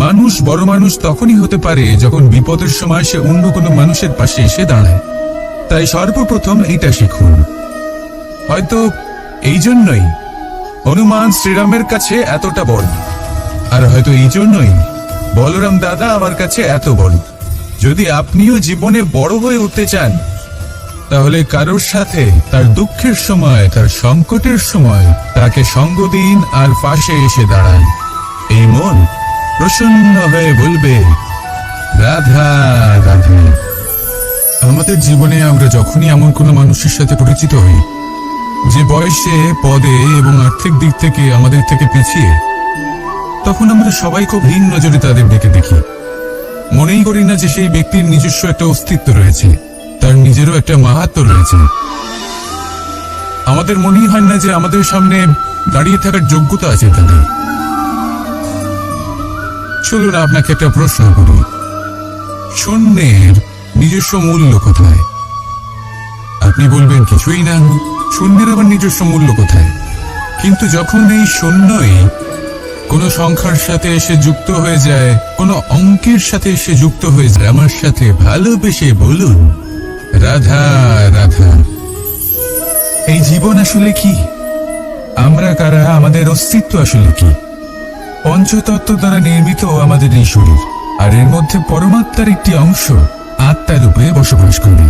মানুষ বড় মানুষ তখনই হতে পারে যখন বিপদের সময় সে অন্য কোনো মানুষের পাশে এসে দাঁড়ায়। তাই সর্বপ্রথম এটা শিখুন। হয়তো এই জন্যই হনুমান শ্রীরামের কাছে এতটা বড়, আর হয়তো এই জন্যই বলরাম দাদা আমার কাছে এত বড়। যদি আপনিও জীবনে বড় হয়ে উঠতে চান, তাহলে কারোর সাথে তার দুঃখের সময়, তার সংকটের সময় তাকে সঙ্গ দিন আর পাশে এসে দাঁড়ান। এই মন প্রসন্ন হয়ে বলবে, রাধা রাধা। আমাদের জীবনে আমরা যখনই এমন কোনো মানুষের সাথে পরিচিত হই যে বয়সে, পদে এবং আর্থিক দিক থেকে আমাদের থেকে পিছিয়ে, তখন আমরা সবাই খুব হীন নজরে তাদের দিকে দেখি। মনেই করি না যে সেই ব্যক্তির নিজস্ব একটা অস্তিত্ব রয়েছে, তার নিজেরও একটা মাহাত্ম্য রয়েছে। আমাদের মনেই হয় না যে আমাদের সামনে দাঁড়িয়ে থাকার যোগ্যতা আছে তাদের। চলুন আপনাকে একটা প্রশ্ন করি, শূন্যের নিজস্ব মূল্য কোথায়? আপনি বলবেন কিছুই না। শূন্যের আবার নিজস্ব মূল্য কোথায়? কিন্তু যখন এই শূন্যই কোনো সংখ্যার সাথে এসে যুক্ত হয়ে যায়, কোনো অঙ্কের সাথে এসে যুক্ত হয়ে যায়, আমার সাথে ভালোবেসে বলুন, রাধা রাধা। এই জীবন আসলে কি? আমরা কারা? আমাদের অস্তিত্ব আসলে কি? পঞ্চতত্ত্ব দ্বারা নির্মিত আমাদের এই শরীর, আর এর মধ্যে পরমাত্মার একটি অংশ আত্মা রূপে বসবাস করে।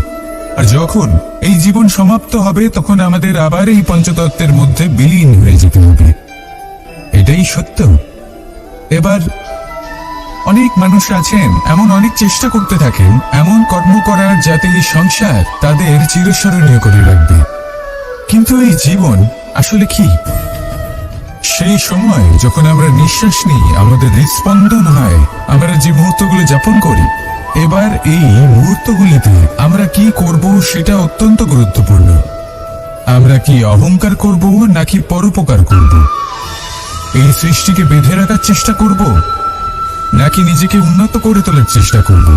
আর যখন এই জীবন সমাপ্ত হবে, তখন আমাদের আবার এই পঞ্চতত্ত্বের মধ্যে বিলীন হয়ে যেতে হবে। এটাই সত্য। এবার অনেক মানুষ আছেন এমন অনেক চেষ্টা করতে থাকেন এমন কর্ম করার যাতে এই সংসার তাদের চিরস্মরণীয় করে রাখবে। কিন্তু এই জীবন আসলে কি? সেই সময় যখন আমরা নিঃশ্বাস নিই, আমাদের হৃদস্পন্দন হয়, আমরা যে মুহূর্তগুলো যাপন করি, এবার এই মুহূর্তগুলিতে আমরা কি করব সেটা অত্যন্ত গুরুত্বপূর্ণ। আমরা কি অহংকার করব নাকি পরোপকার করব? এই সৃষ্টিকে বেঁধে রাখার চেষ্টা করব নাকি নিজেকে উন্নত করে তোলার চেষ্টা করব?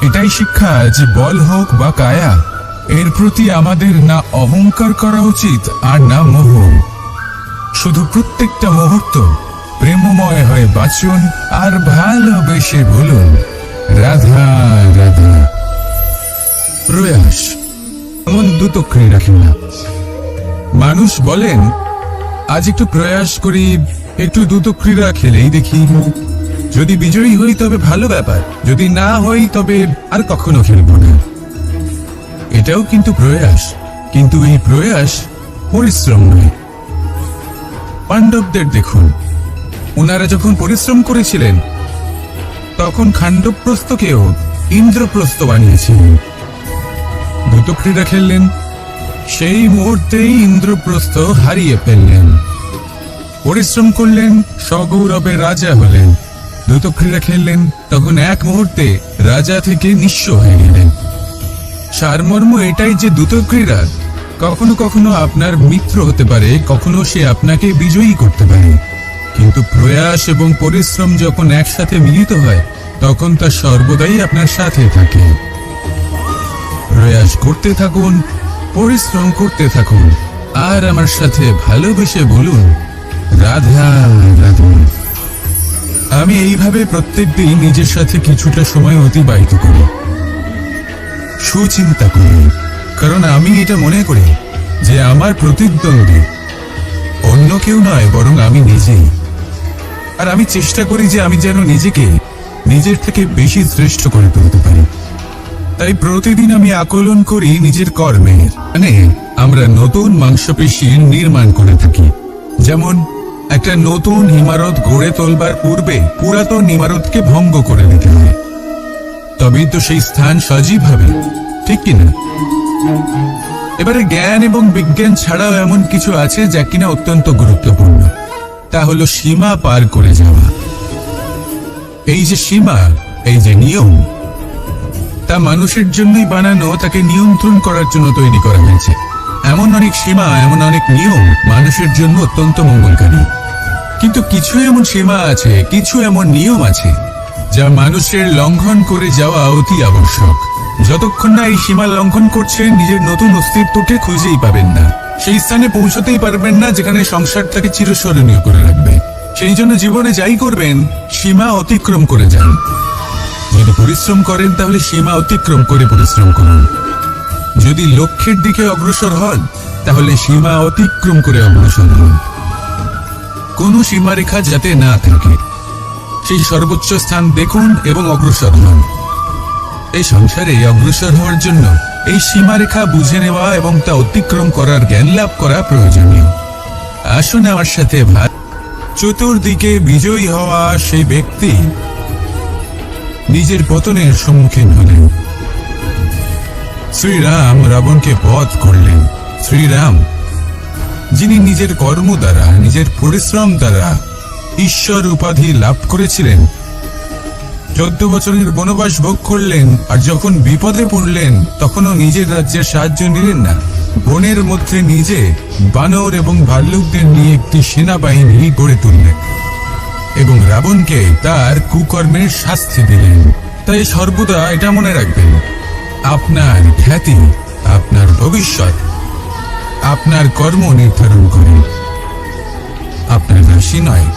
এটাই শিক্ষা যে বল হোক বা কায়া, এর প্রতি আমাদের না অহংকার করা উচিত আর না মোহ। শুধু প্রত্যেকটা মুহূর্ত প্রেমময় হয়ে বাঁচুন আর ভালোবেসে বলুন, রাধা রাধা। প্রয়াস এমন দুতক্রিয়া রাখেন না। মানুষ বলেন, আজ একটু প্রয়াস করি, একটু দুতক্রিয়া খেলেই দেখি, যদি বিজয়ী হই তবে ভালো ব্যাপার, যদি না হই তবে আর কখনো খেলব না। এটাও কিন্তু প্রয়াস, কিন্তু এই প্রয়াস পরিশ্রম নয়। পাণ্ডবদের দেখুন, ওনারা যখন পরিশ্রম করেছিলেন তখন খাণ্ডবপ্রস্থকেও ইন্দ্রপ্রস্থ বানিয়েছিলেন। দুতক্রিয়া খেললেন, সেই মুহূর্তেই ইন্দ্রপ্রস্থ হারিয়ে ফেললেন। পরিশ্রম করলেন, সগৌরবে রাজা হলেন। দুতক্রিয়া খেললেন, তখন এক মুহূর্তে রাজা থেকে নিঃস্ব হয়ে গেলেন। সারমর্ম এটাই যে দুতক্রিয়া কখনো কখনো আপনার মিত্র হতে পারে, কখনো সে আপনাকে বিজয়ী করতে পারে, কিন্তু প্রয়াস এবং পরিশ্রম যখন একসাথে মিলিত হয়, তখন তা সর্বদাই আপনার সাথে থাকে। প্রয়াস করতে থাকুন, পরিশ্রম করতে থাকুন, আর আমার সাথে ভালোবেসে বলুন, রাধা রাধা। আমি এইভাবে প্রত্যেকদিন নিজের সাথে কিছুটা সময় অতিবাহিত করি, সুচিন্তা করি, কারণ আমি এটা মনে করি যে আমার প্রতিদ্বন্দ্বী অন্য কেউ নয়, বরং আমি নিজেই। আর আমি চেষ্টা করি যে আমি যেন নিজেকে নিজের থেকে বেশি শ্রেষ্ঠ করে তুলতে পারি। তাই প্রতিদিন আমি আকলন করি নিজের কর্মের, মানে আমরা নতুন মাংসপেশির নির্মাণ করে থাকি। যেমন একটা নতুন ইমারত গড়ে তোলবার পূর্বে পুরাতন ইমারতকে ভঙ্গ করে দিতে হয়, তবেই তো সেই স্থান সজীব হবে, ঠিক কিনা? এবারে জ্ঞান এবং বিজ্ঞান ছাড়াও এমন কিছু আছে যা কিনা অত্যন্ত গুরুত্বপূর্ণ, তা হলো সীমা পার করে যাওয়া। এই যে সীমা, এই যে নিয়ম, তা মানুষের জন্যই বানানো, তাকে নিয়ন্ত্রণ করার জন্য তৈরি করা হয়েছে। এমন অনেক সীমা, এমন অনেক নিয়ম মানুষের জন্য অত্যন্ত মঙ্গলকারী। কিন্তু কিছু এমন সীমা আছে, কিছু এমন নিয়ম আছে যা মানুষের লঙ্ঘন করে যাওয়া অতি আবশ্যক। যতক্ষণ না এই সীমা লঙ্ঘন করছেন, নিজের নতুন অস্তিত্বকে খুঁজেই পাবেন না, সেই স্থানে পৌঁছতেই পারবেন না যেখানে সংসার তাকে চিরস্মরণীয় করে রাখবে। সেই জন্য জীবনে যাই করবেন সীমা অতিক্রম করে যান। যদি পরিশ্রম করেন তাহলে সীমা অতিক্রম করে পরিশ্রম করুন। যদি লক্ষ্যের দিকে অগ্রসর হন তাহলে সীমা অতিক্রম করে অগ্রসর হন। কোনো সীমারেখা যাতে না থাকে সেই সর্বোচ্চ স্থান দেখুন এবং অগ্রসর হন। এই সংসারে অগ্রসর হওয়ার জন্য এই সীমারেখা বুঝে নেওয়া এবং তা অতিক্রম করার জ্ঞান লাভ করা প্রয়োজনীয়। আসুন আমার সাথে ভাই, চতুর্দিকে বিজয়ী হওয়া সেই ব্যক্তি নিজের পতনের সম্মুখীন হলেন। শ্রীরাম রাবণকে বধ করলেন। শ্রীরাম যিনি নিজের কর্ম দ্বারা, নিজের পরিশ্রম দ্বারা ঈশ্বর উপাধি লাভ করেছিলেন, 14 বছরের বনবাস ভোগ করলেন, আর যখন বিপদে পড়লেন তখনও নিজের রাজ্যের সাহায্য নিলেন না। বনের মধ্যে নিজে বানর এবং ভাল্লুকদের নিয়ে একটি সেনাবাহিনী গড়ে তুললেন এবং রাবণকে তার কুকর্মের শাস্তি দিলেন। তাই সর্বদা এটা মনে রাখবেন, আপনার খ্যাতি, আপনার ভবিষ্যৎ আপনার কর্ম নির্ধারণ করে, আপনার রাশি নয়।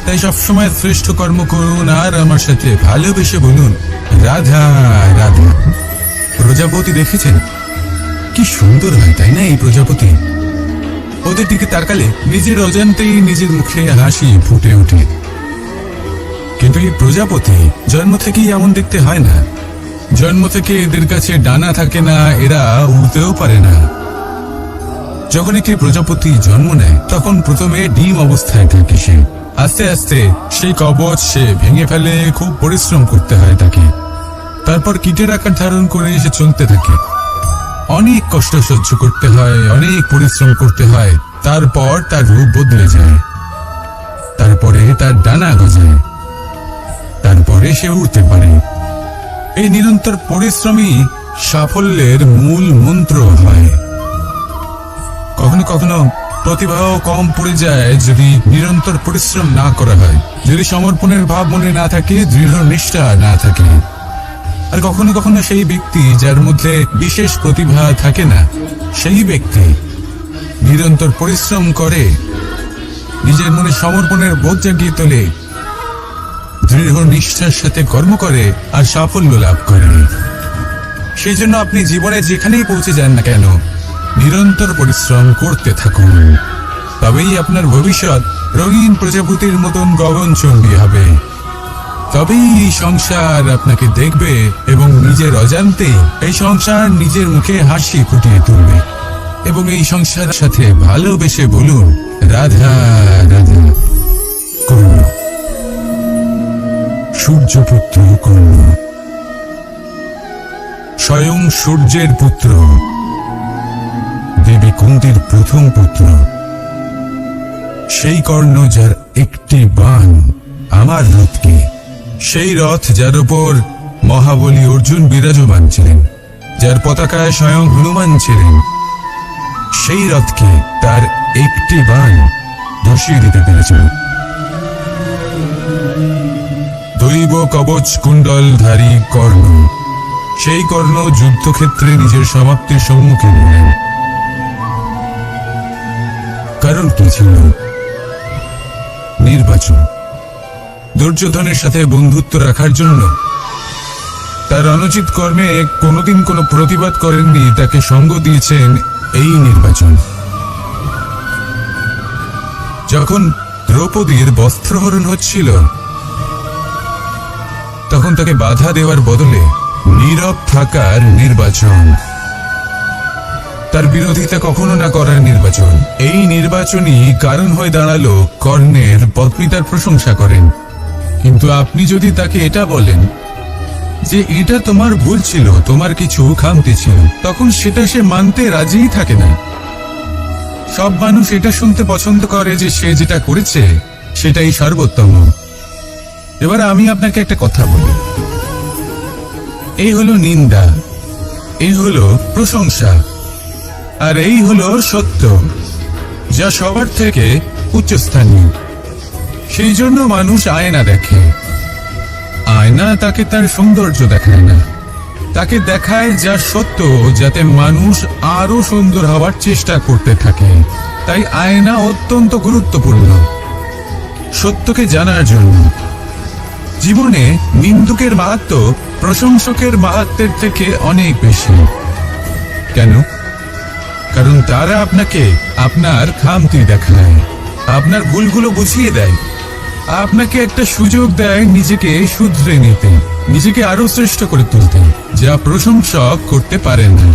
তাই সবসময় শ্রেষ্ঠ কর্ম করুন আর আমার সাথে ভালোবেসে বলুন, রাধা রাধা। প্রজাপতি দেখেছেন কি সুন্দর হয়, তাই না? এই প্রজাপতি, ওদের দিকে তাকালে নিজের অজান্তেই নিজের মুখে হাসি ফুটে ওঠে। কিন্তু এই প্রজাপতি জন্ম থেকেই এমন দেখতে হয় না। জন্ম থেকে এদের কাছে ডানা থাকে না, এরা উড়তেও পারে না। যখন একটি প্রজাপতি জন্ম নেয় তখন প্রথমে ডিম অবস্থায় থাকে সে। আস্তে আস্তে সেই কবচ সে ভেঙে ফেলে, খুব পরিশ্রম করতে হয় তাকে। তারপর কীটের আকার ধারণ করে সে চলতে থাকে, অনেক কষ্ট সহ্য করতে হয়, অনেক পরিশ্রম করতে হয়। তারপর তার রূপ বদলে যায়, তারপরে তার ডানা গজায়, তারপরে সে উঠতে পারে। এই নিরন্তর পরিশ্রমই সাফল্যের মূল মন্ত্র হয়। কখনো কখনো প্রতিভাও কম পড়ে যায় যদি নিরন্তর পরিশ্রম না করা হয়, যদি সমর্পণের ভাব মনে না থাকে, দৃঢ় নিষ্ঠা না থাকে। আর কখনো কখনো সেই ব্যক্তি যার মধ্যে বিশেষ প্রতিভা থাকে না, সেই ব্যক্তি নিরন্তর পরিশ্রম করে, নিজের মনে সমর্পণের বোধ জাগিয়ে তোলে, দৃঢ় নিষ্ঠার সাথে কর্ম করে আর সাফল্য লাভ করে। সেই জন্য আপনি জীবনে যেখানেই পৌঁছে যান না কেন, নিরন্তর পরিশ্রম করতে থাকুন। তবেই আপনার ভবিষ্যৎ রঙিন প্রজাপতির মতন গগনচুম্বী হবে। তবেই এই সংসার আপনাকে দেখবে এবং নিজের অজান্তে এই সংসার নিজের মুখে হাসি ফুটিয়ে তুলবে। এবং এই সংসারের সাথে ভালোবেসে বলুন, রাধা রাধা। কর্ণ, সূর্যপুত্র কর্ণ, স্বয়ং সূর্যের পুত্র, দেবী কুন্তীর প্রথম পুত্র। সেই কর্ণ যার একটি বাণ আমার রথকে, সেই রথ যার উপর মহাবলী অর্জুন বিরাজমান ছিলেন, যার পতাকায় স্বয়ং হনুমান ছিলেন, সেই রথকে তার একটি বাণ ধসিয়ে দিতে পেরেছিল। দৈব কবচ কুণ্ডলধারী কর্ণ, সেই কর্ণ যুদ্ধক্ষেত্রে নিজের সমাপ্তির সম্মুখীন হলেন। কারণ কি ছিল? নির্বাচন। দুর্যোধনের সাথে বন্ধুত্ব রাখার জন্য তার অনুচিত কর্মে কোনোদিন কোনো প্রতিবাদ করেননি, তাকে সঙ্গ দিয়েছেন এই নির্বাচন। যখন দ্রৌপদীর বস্ত্রহরণ হচ্ছিল তখন তাকে বাধা দেওয়ার বদলে নীরব থাকার নির্বাচন, তার বিরোধিতা কখনো না করার নির্বাচন। এই নির্বাচনই কারণ হয়ে দাঁড়ালো কর্ণের পত্নী তার প্রশংসা করেন। কিন্তু আপনি যদি তাকে এটা বলেন যে এটা তোমার ভুল ছিল, তোমার কিছু খামতি ছিল, তখন সেটা সে মানতে রাজিই থাকে না। সব মানুষ এটা শুনতে পছন্দ করে যে সে যেটা করেছে সেটাই সর্বোত্তম। এবার আমি আপনাকে একটা কথা বলি, এই হলো নিন্দা, এই হলো প্রশংসা, আর এই হলো সত্য, যা সবার থেকে উচ্চস্থানীয়। সেই জন্য মানুষ আয়না দেখে। আয়না তাকে তার সৌন্দর্য দেখায় না, তাকে দেখায় যা সত্য, যাতে মানুষ আরো সুন্দর হওয়ার চেষ্টা করতে থাকে। তাই আয়না অত্যন্ত গুরুত্বপূর্ণ। সত্যকে জানার জন্য। জীবনে নিন্দুকের মাহাত্ম্য প্রশংসকের মাহাত্ম্যের থেকে অনেক বেশি। কেন? কারণ তারা আপনাকে আপনার খামতি দেখায়, আপনার ভুলগুলো বুঝিয়ে দেয়, আপনাকে একটা সুযোগ দেয় নিজেকে শুধরে নিতে, নিজেকে আরো শ্রেষ্ঠ করে তুলতে, যা প্রশংসক করতে পারেন না।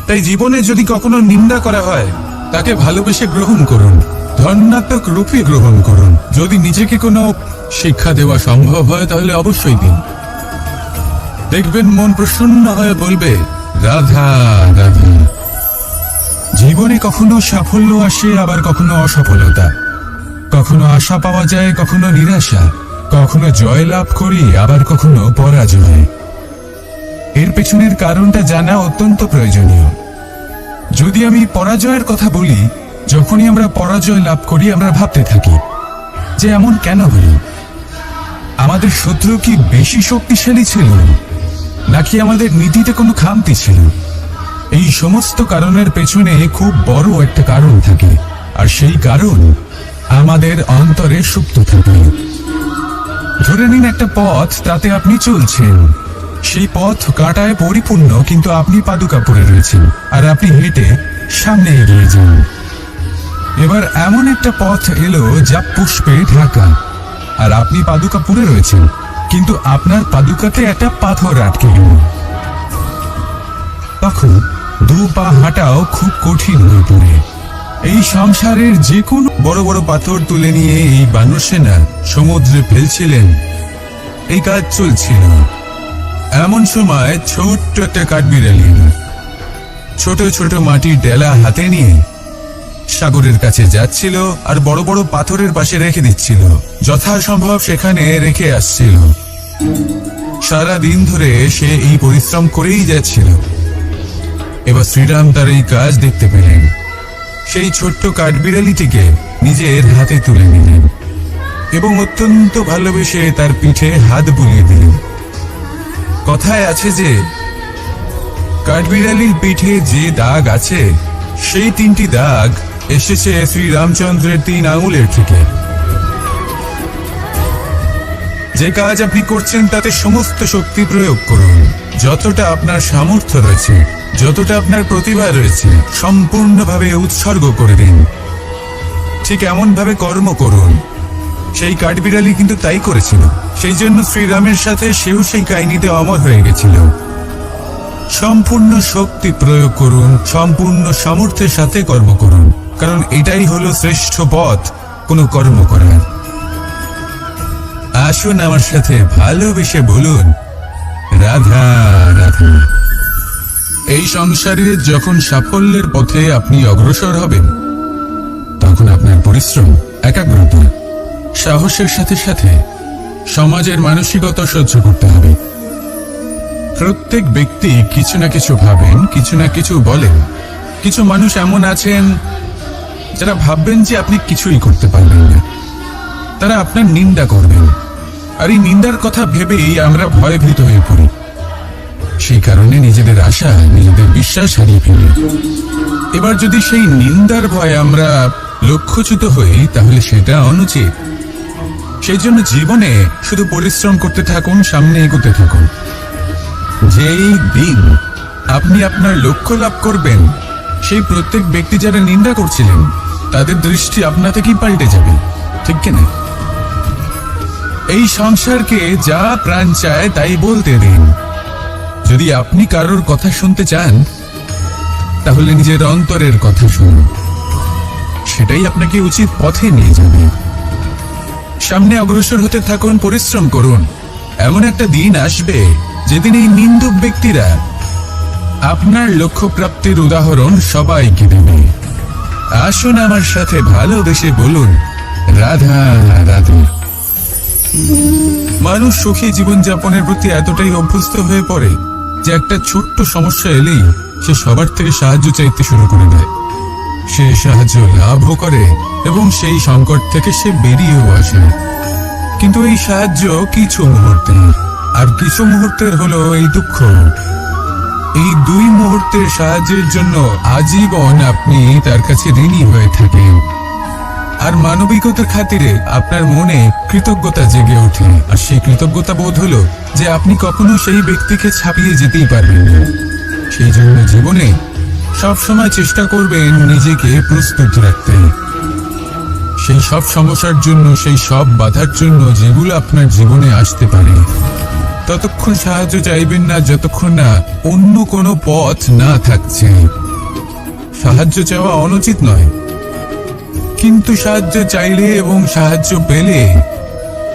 তাই জীবনে যদি কখনো নিন্দা করা হয়, তাকে ভালোবেসে গ্রহণ করুন, ধন্যাত্মক রূপে গ্রহণ করুন। যদি নিজেকে কোনো শিক্ষা দেওয়া সম্ভব হয় তাহলে অবশ্যই দিন। দেখবেন মন প্রসন্ন হয়ে বলবে, রাধা রাধা। জীবনে কখনো সাফল্য আসে, আবার কখনো অসফলতা, কখনো আশা পাওয়া যায়, কখনো নিরাশা, কখনো জয় লাভ করি, আবার কখনো পরাজয়। এর পেছনের কারণটা জানা অত্যন্ত প্রয়োজনীয়। যদি আমি পরাজয়ের কথা বলি, যখনই আমরা পরাজয় লাভ করি আমরা ভাবতে থাকি যে এমন কেন হলো? আমাদের শত্রু কি বেশি শক্তিশালী ছিল, নাকি আমাদের নীতিতে কোনো খামতি ছিল? এই সমস্ত কারণের পেছনে খুব বড় একটা কারণ থাকে, আর সেই কারণ আমাদের অন্তরে সুপ্ত থাকে। ধরে নিন একটা পথ, তাতে আপনি চলছেন, সেই পথ কাঁটায় পরিপূর্ণ, কিন্তু আপনি পাদুকা পরে রয়েছেন আর আপনি হেঁটে সামনে এগিয়ে যান। এবার এমন একটা পথ এলো যা পুষ্পে ঢাকা, আর আপনি পাদুকা পরে রয়েছেন, কিন্তু আপনার পাদুকাতে একটা পাথর আটকে গেল। তখন দু পা হাঁটাও খুব কঠিন হয়ে পড়ে। এই সংসারের যে কোনো বড় বড় পাথর তুলে নিয়ে এই বানর সেনা সমুদ্রে ফেলছিলেন। এই কাজ চলছিল। এমন সময় ছোট্ট একটা কাঠবিড়ালি এলো। ছোট ছোট মাটির ডেলা হাতে নিয়ে সাগরের কাছে যাচ্ছিল, আর বড় বড় পাথরের পাশে রেখে দিচ্ছিল, যথাসম্ভব সেখানে রেখে আসছিল। সারা দিন ধরে সে এই পরিশ্রম করেই যাচ্ছিল। এবার শ্রীরাম তার এই কাজ দেখতে পেলেন। সেই ছোট্ট কাঠবিড়ালিটিকে নিজের হাতে তুলে নিলেন এবং অত্যন্ত ভালোবেসে তার পিঠে হাত বুলিয়ে দিলেন। কথায় আছে যে কাঠবিড়ালির পিঠে যে দাগ আছে, সেই 3টি দাগ এসেছে শ্রীরামচন্দ্রের 3 আঙুলের থেকে। যে কাজ আপনি করছেন তাতে সমস্ত শক্তি প্রয়োগ করুন, যতটা আপনার সামর্থ্য রয়েছে, যতটা আপনার প্রতিভা রয়েছে, সম্পূর্ণভাবে উৎসর্গ করে দিন। ঠিক এমন ভাবে কর্ম করুন। সেই কাঠবিড়ালি কিন্তু তাই করেছিল। সেই জন্য শ্রীরামের সাথে সেও সেই কাহিনীতে অমর হয়ে গেছিল। সম্পূর্ণ শক্তি প্রয়োগ করুন, সম্পূর্ণ সামর্থ্যের সাথে কর্ম করুন, কারণ এটাই হলো শ্রেষ্ঠ পথ কোনো কর্ম করার। আসুন আমার সাথে ভালোবেসে বলুন, রাধা রাধা। এই সংসারে যখন সাফল্যের পথে আপনি অগ্রসর হবেন, তখন আপনার পরিশ্রম, একাগ্রতা, সাহসের সাথে সাথে সমাজের মানসিকতা সহ্য করতে হবে। প্রত্যেক ব্যক্তি কিছু না কিছু ভাবেন, কিছু না কিছু বলেন। কিছু মানুষ এমন আছেন যারা ভাববেন যে আপনি কিছুই করতে পারবেন না, তারা আপনার নিন্দা করবেন, আর এই নিন্দার কথা ভেবেই আমরা ভয়ভীত হয়ে পড়ি। সেই কারণে নিজেদের আশা, নিজেদের বিশ্বাস হারিয়ে ফেলি। এবার যদি সেই নিন্দার ভয়ে আমরা লক্ষ্যচ্যুত হই, তাহলে সেটা অনুচিত। সেই জন্য জীবনে শুধু পরিশ্রম করতে থাকুন, সামনে এগোতে থাকুন। যেই দিন আপনি আপনার লক্ষ্য লাভ করবেন, সেই প্রত্যেক ব্যক্তি যারা নিন্দা করছিলেন তাদের দৃষ্টি আপনা থেকেই পাল্টে যাবে, ঠিক কিনা? এই সংসারকে যা প্রাণ চায় তাই বলতে দিন। যদি আপনি কারোর কথা শুনতে চান, তাহলে নিজের অন্তরের কথা শুনুন। সেটাই আপনাকে উচিত পথে নিয়ে যাবে। সামনে অগ্রসর হতে থাকুন, পরিশ্রম করুন। এমন একটা দিন আসবে যেদিন এই নিন্দুক ব্যক্তিরা আপনার লক্ষ্য প্রাপ্তির উদাহরণ সবাইকে দেবে। আসুন আমার সাথে ভালোবেসে বলুন, রাধা রাধা। মানুষ সুখী জীবনযাপনের প্রতি এতটাই অভ্যস্ত হয়ে পড়ে যে একটা ছোট্ট সমস্যা এলেই সে সবার থেকে সাহায্য চাইতে শুরু করে দেয়। সে সাহায্য লাভও করে এবং সেই সংকট থেকে সে বেরিয়েও আসে। কিন্তু এই সাহায্য কিছু মুহূর্তের, আর কিছু মুহূর্তের হলো এই দুঃখ। এই 2 মুহূর্তের সাহায্যের জন্য আজীবন আপনি তার কাছে ঋণী হয়ে থাকেন। আর মানবিকতার খাতিরে আপনার মনে কৃতজ্ঞতা জেগে ওঠে। আর সেই কৃতজ্ঞতা বোধ হলো যে আপনি কখনো সেই ব্যক্তিকে ছাপিয়ে যেতেই পারবেন না। সেই জন্য জীবনে সবসময় চেষ্টা করবেন নিজেকে প্রস্তুত রাখতে, সেই সব সমস্যার জন্য, সেই সব বাধার জন্য যেগুলো আপনার জীবনে আসতে পারে। ততক্ষণ সাহায্য চাইবেন না যতক্ষণ না অন্য কোনো পথ না থাকছে। সাহায্য চাওয়া অনুচিত নয়, কিন্তু সাহায্য চাইলে এবং সাহায্য পেলে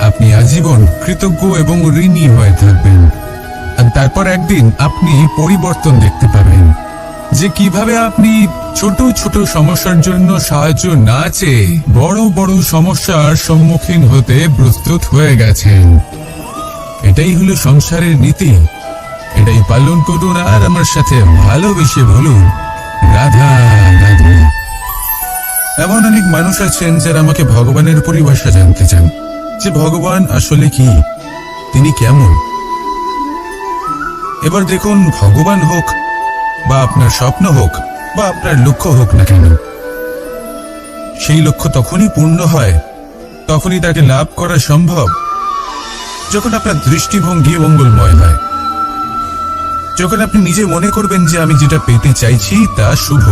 আপনি আজীবন কৃতজ্ঞ এবং ঋণী হয়ে থাকবেন। আর তারপর একদিন আপনি পরিবর্তন দেখতে পাবেন যে কিভাবে আপনি ছোট ছোট সমস্যার জন্য সাহায্য না চেয়ে বড় বড় সমস্যার সম্মুখীন হতে প্রস্তুত হয়ে গেছেন। এটাই হলো সংসারের নীতি। এটাই পালন করুন আর আমার সাথে ভালোবেসে বলুন রাধা রাধা। এমন অনেক মানুষ আছেন যারা আমাকে ভগবানের পরিভাষা জানতে চান, যে ভগবান আসলে কি, তিনি কেমন। এবার দেখুন, ভগবান হোক বা আপনার স্বপ্ন হোক বা আপনার লক্ষ্য হোক না কেন, সেই লক্ষ্য তখনই পূর্ণ হয়, তখনই তাকে লাভ করা সম্ভব যখন আপনার দৃষ্টিভঙ্গি মঙ্গলময় হয়, যখন আপনি নিজে মনে করবেন যে আমি যেটা পেতে চাইছি তা শুভ।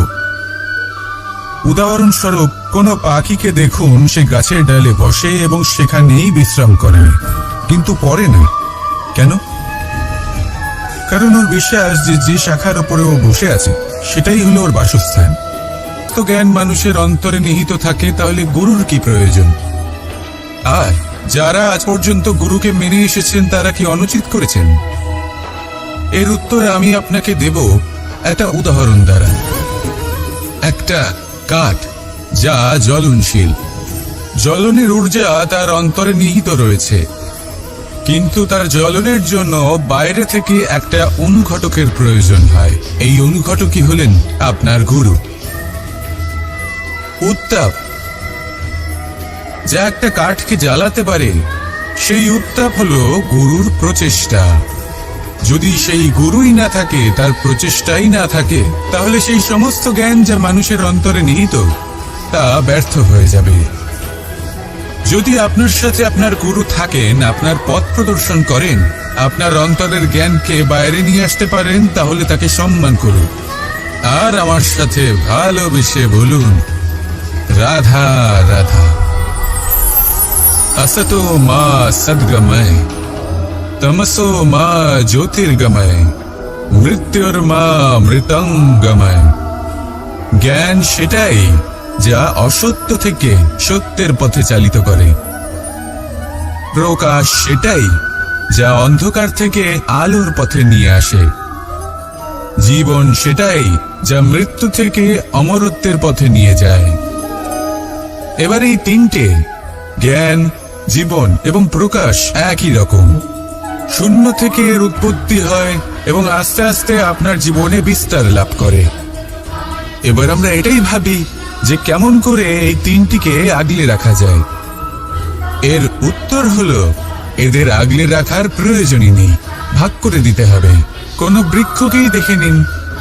উদাহরণস্বরূপ, কোনো পাখিকে দেখুন, সে গাছের ডালে বসে এবং সেখানেই বিশ্রাম করে, কিন্তু পড়ে না। কেন? কারণ ওর বিশ্বাস যে যে শাখার উপরে ও বসে আছে সেটাই হলো ওর বাসস্থান। তো জ্ঞান মানুষের অন্তরে নিহিত থাকে, তাহলে গুরুর কি প্রয়োজন? আর যারা আজ পর্যন্ত গুরুকে মেনে এসেছেন তারা কি অনুচিত করেছেন? এর উত্তর আমি আপনাকে দেব একটা উদাহরণ দ্বারা। একটা কাঠ যা জ্বলনশীল, জ্বলনের ঊর্জা তার অন্তরে নিহিত রয়েছে, কিন্তু তার জ্বলনের জন্য বাইরে থেকে একটা অনুঘটকের প্রয়োজন হয়। এই অনুঘটকই হলেন আপনার গুরু। উত্তাপ যা একটা কাঠকে জ্বালাতে পারে, সেই উত্তাপ হলো গুরুর প্রচেষ্টা। যদি সেই গুরুই না থাকে, তার প্রচেষ্টাই না থাকে, তাহলে সেই সমস্ত জ্ঞান যা মানুষের অন্তরে নিহিত তা ব্যর্থ হয়ে যাবে। যদি আপনার সাথে আপনার গুরু থাকেন, আপনার পথ প্রদর্শন করেন, আপনার অন্তরের জ্ঞানকে বাইরে নিয়ে আসতে পারেন, তাহলে তাকে সম্মান করুন আর আমার সাথে ভালোবেসে বলুন রাধা রাধা। असतो मा सद्गमय तमसो मा ज्योतिर्गमय मृत्युर्मा मृतंगमय। জ্ঞান সেটাই যা অসত্য থেকে সত্যের পথে চালিত করে। প্রকাশ সেটাই যা অন্ধকার থেকে আলোর পথে নিয়ে আসে। জীবন সেটাই যা মৃত্যু থেকে অমরত্বের পথে নিয়ে যায়। এবার এই তিনটে, জ্ঞান, জীবন এবং প্রকাশ, একই রকম। শূন্য থেকে এর উৎপত্তি হয় এবং আস্তে আস্তে আপনার জীবনে বিস্তার লাভ করে। এবার আমরা এটাই ভাবি যে কেমন করে এই তিনটিকে আগলে রাখা যায়। এর উত্তর হলো, এদের আগলে রাখার প্রয়োজনই নেই, ভাগ করে দিতে হবে। কোন বৃক্ষকেই দেখে নিন,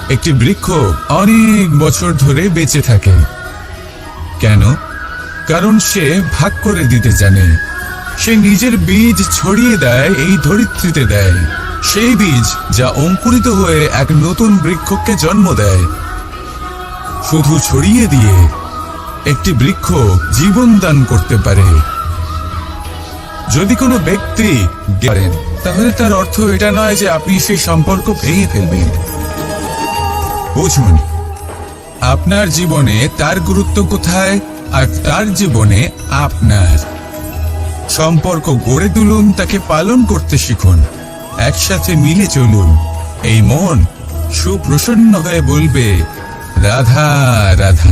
একটি বৃক্ষ অনেক বছর ধরে বেঁচে থাকে। কেন? কারণ সে ভাগ করে দিতে জানে। সে নিজের বীজ ছড়িয়ে দেয়, এই ধরিত্রীতে দেয়, সেই বীজ যা অঙ্কুরিত হয়ে এক নতুন বৃক্ষকে জন্ম দেয়। শুধু ছড়িয়ে দিয়ে একটি বৃক্ষ জীবন দান করতে পারে। যদি কোনো ব্যক্তি করেন, তাহলে তার অর্থ এটা নয় যে আপনি সেই সম্পর্ক ভেঙে ফেলবেন। বুঝুন, আপনার জীবনে তার গুরুত্ব কোথায় আর তার জীবনে আপনার। সম্পর্ক গড়ে তুলুন, তাকে পালন করতে শিখুন, একসাথে মিলে চলুন। এই মন সুপ্রসন্ন হয়ে বলবে রাধা রাধা।